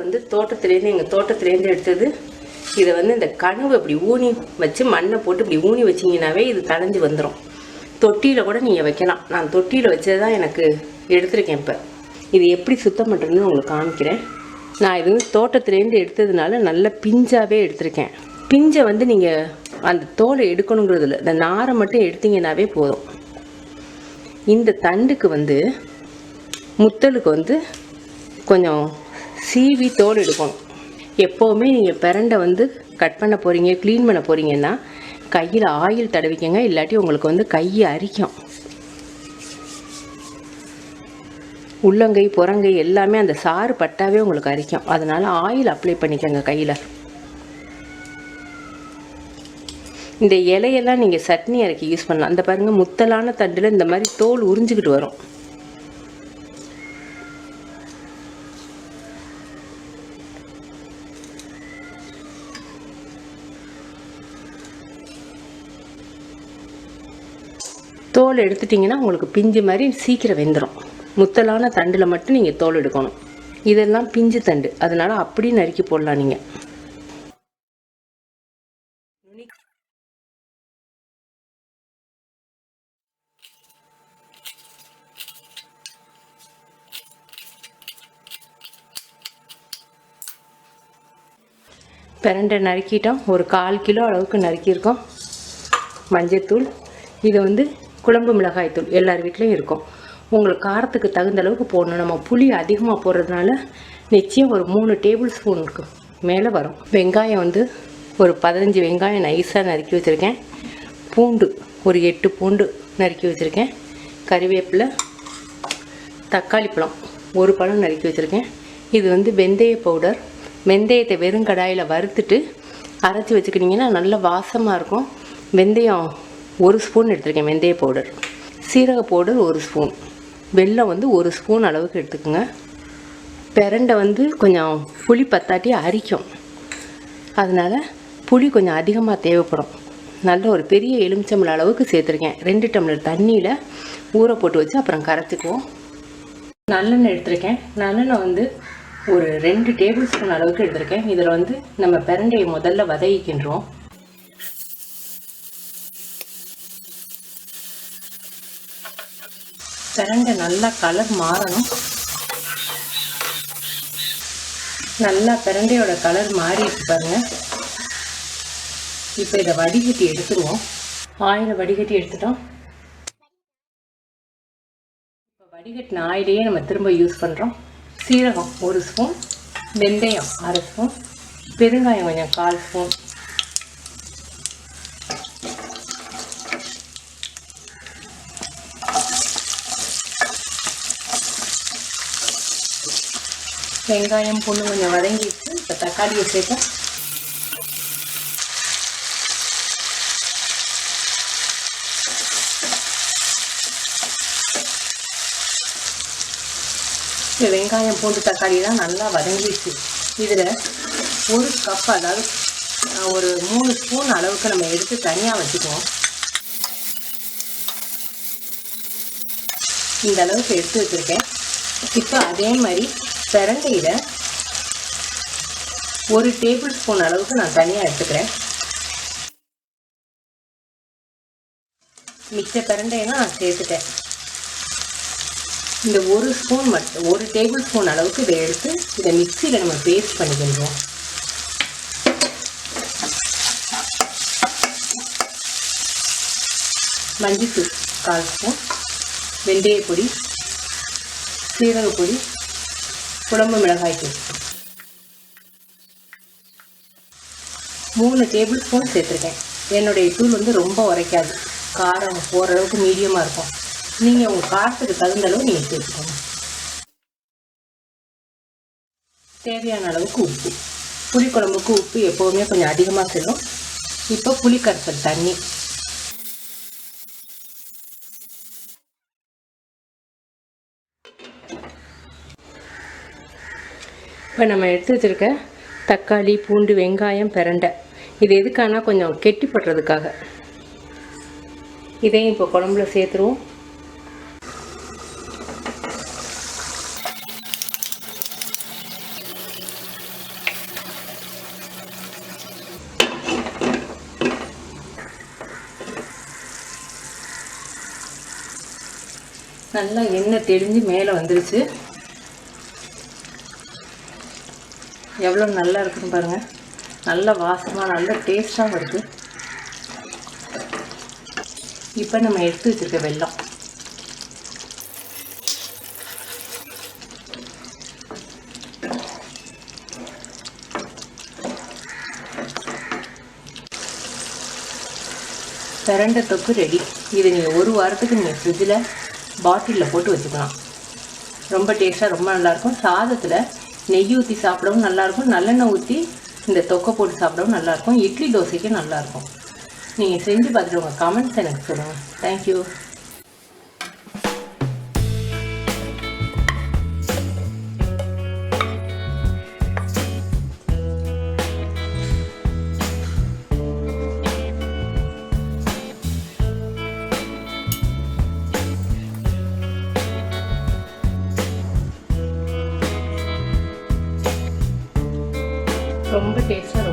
வந்து தோட்டத்திலேருந்து எங்கள் தோட்டத்திலேருந்து எடுத்தது. இதை வந்து இந்த கனவு இப்படி ஊனி வச்சு மண்ணை போட்டு இப்படி ஊனி வச்சிங்கனாவே இது தளைஞ்சு வந்துடும். தொட்டியில் கூட நீங்கள் வைக்கலாம். நான் தொட்டியில் வச்சது தான் எனக்கு எடுத்திருக்கேன். இப்போ இது எப்படி சுத்தம் பண்ணுறதுன்னு உங்களுக்கு காமிக்கிறேன். நான் இது வந்து தோட்டத்திலேருந்து எடுத்ததுனால நல்ல பிஞ்சாகவே எடுத்திருக்கேன். பிஞ்சை வந்து நீங்கள் அந்த தோலை எடுக்கணுங்கிறது இல்லை, இந்த நாரை மட்டும் எடுத்தீங்கன்னாவே போதும். இந்த தண்டுக்கு வந்து முத்தலுக்கு வந்து கொஞ்சம் சீவி தோல் எடுக்கணும். எப்போவுமே நீங்கள் பிரண்டை வந்து கட் பண்ண போகிறீங்க, க்ளீன் பண்ண போகிறீங்கன்னா கையில் ஆயில் தடவிக்கங்க, இல்லாட்டி உங்களுக்கு வந்து கையை அரிக்கும். உள்ளங்கை புறங்கை எல்லாமே அந்த சாறு பட்டாவே உங்களுக்கு அரிக்கும். அதனால் ஆயில் அப்ளை பண்ணிக்கோங்க கையில். இந்த இலையெல்லாம் நீங்கள் சட்னி அரைக்க யூஸ் பண்ணலாம். அந்த பாருங்கள், முத்தலான தண்டில் இந்த மாதிரி தோல் உறிஞ்சிக்கிட்டு வரும். தோல் எடுத்துட்டிங்கன்னா உங்களுக்கு பிஞ்சு மாதிரி சீக்கிரம் வெந்துடும். முத்தலான தண்டில் மட்டும் நீங்கள் தோல் எடுக்கணும். இதெல்லாம் பிஞ்சு தண்டு, அதனால் அப்படி நறுக்கி போடலாம். நீங்கள் பிரண்டை நறுக்கிட்டோம். ஒரு 1/4 கிலோ அளவுக்கு நறுக்கியிருக்கோம். மஞ்சத்தூள், இது வந்து குழம்பு மிளகாய் தூள் எல்லார் வீட்லேயும் இருக்கும். உங்களுக்கு காரத்துக்கு தகுந்த அளவுக்கு போடணும். நம்ம புளி அதிகமாக போடுறதுனால நிச்சயம் ஒரு 3 டேபிள் ஸ்பூனுக்கு மேலே வரும். வெங்காயம் வந்து ஒரு 15 வெங்காயம் நைஸாக நறுக்கி வச்சுருக்கேன். பூண்டு ஒரு 8 பூண்டு நறுக்கி வச்சுருக்கேன். கறிவேப்பிலை, தக்காளி பழம் ஒரு பழம் நறுக்கி வச்சுருக்கேன். இது வந்து வெந்தய பவுடர். வெந்தயத்தை வெறும் கடாயில் வறுத்துட்டு அரைச்சி வச்சுக்கிட்டிங்கன்னா நல்ல வாசமாக இருக்கும். வெந்தயம் 1 ஸ்பூன் எடுத்துருக்கேன். வெந்தய பவுடர், சீரக பவுடர் 1 ஸ்பூன், வெல்லம் வந்து 1 ஸ்பூன் அளவுக்கு எடுத்துக்கோங்க. பிரண்டை வந்து கொஞ்சம் புளி பத்தாட்டி அரிக்கும், அதனால் புளி கொஞ்சம் அதிகமாக தேவைப்படும். நல்ல ஒரு பெரிய எலுமிச்சம்பழம் அளவுக்கு சேர்த்துருக்கேன். 2 டம்ளர் தண்ணியில் ஊற போட்டு வச்சு அப்புறம் கரைச்சிக்குவோம். நல்லெண்ணெய் எடுத்துருக்கேன். நல்லெண்ணெய் வந்து ஒரு 2 டேபிள் ஸ்பூன் அளவுக்கு எடுத்துருக்கேன். இதில் வந்து நம்ம பிரண்டையை முதல்ல வதக்கிக்கின்றோம். பிரண்டை நல்லா கலர் மாறணும். நல்லா பிரண்டையோட கலர் மாறிட்டு பாருங்க. இப்போ இதை வடிகட்டி எடுத்துருவோம். ஆயிலை வடிகட்டி எடுத்துட்டோம். இப்போ வடிகட்டின ஆயிலையே நம்ம திரும்ப யூஸ் பண்ணுறோம். சீரகம் 1 ஸ்பூன், வெந்தயம் 1/2 ஸ்பூன், பெருங்காயம் கொஞ்சம் 1/4 ஸ்பூன், வெங்காயம் பூண்டு கொஞ்சம் வதங்கிட்டு இப்போ தக்காளியை சேர்த்தோம். இந்த வெங்காயம் பூண்டு தக்காளிலாம் நல்லா வதங்கிடுச்சு. இதில் 1 கப், அதாவது ஒரு 3 ஸ்பூன் அளவுக்கு நம்ம எடுத்து தனியாக வச்சுக்குவோம். இந்த அளவுக்கு எடுத்து வச்சுருக்கேன். இப்போ அதே மாதிரி பிரண்டையில் 1 டேபிள் ஸ்பூன் அளவுக்கு நான் தனியாக எடுத்துக்கிறேன். மிச்ச பிரண்டையெல்லாம் நான் சேர்த்துட்டேன். இந்த 1 ஸ்பூன் மட்டும், 1 டேபிள் ஸ்பூன் அளவுக்கு இதை எடுத்து இதை மிக்சியில் நம்ம பேஸ்ட் பண்ணிக்கின்றோம். மஞ்சத்தூள் 1/4 ஸ்பூன், வெந்தய பொடி, சீரக பொடி, குழம்பு மிளகாய் தூள் 3 டேபிள் ஸ்பூன் சேர்த்துருக்கேன். என்னுடைய தூள் வந்து ரொம்ப உரைக்காது, காரம் ஓரளவுக்கு மீடியமாக இருக்கும். நீங்கள் உங்கள் காரத்துக்கு தகுந்த அளவு நீங்கள் சேர்த்துக்கோங்க. தேவையான அளவுக்கு உப்பு. புளிக்குழம்புக்கு உப்பு எப்போவுமே கொஞ்சம் அதிகமாக செல்லும். இப்போ புளிக்கரைசல் தண்ணி, இப்போ நம்ம எடுத்து வச்சுருக்க தக்காளி, பூண்டு, வெங்காயம், பிரண்டை, இது எதுக்கானா கொஞ்சம் கெட்டிப்படுறதுக்காக. இதையும் இப்போ குழம்புல சேர்த்துருவோம். நல்லா எண்ணெய் தெளிஞ்சு மேலே வந்துருச்சு. எவ்வளோ நல்லா இருக்குன்னு பாருங்கள். நல்ல வாசமாக நல்ல டேஸ்ட்டாகவும் இருக்குது. இப்போ நம்ம எடுத்து வச்சுருக்க வெல்லம் பிரண்டை தொக்கு ரெடி. இதை நீங்கள் ஒரு வாரத்துக்கு நீங்கள் ஃப்ரிட்ஜில் பாட்டிலில் போட்டு வச்சுக்கலாம். ரொம்ப டேஸ்ட்டாக ரொம்ப நல்லாயிருக்கும். சாதத்தில் நெய் ஊற்றி சாப்பிடவும் நல்லாயிருக்கும். நல்லெண்ணெய் ஊற்றி இந்த தொக்கை போட்டு சாப்பிடவும் நல்லாயிருக்கும். இட்லி தோசைக்கும் நல்லாயிருக்கும். நீங்கள் செஞ்சு பார்த்துட்டு உங்கள் கமெண்ட்ஸ் எனக்கு சொல்லுங்கள். தேங்க்யூ. ரொம்ப டேஸ்ட்டாக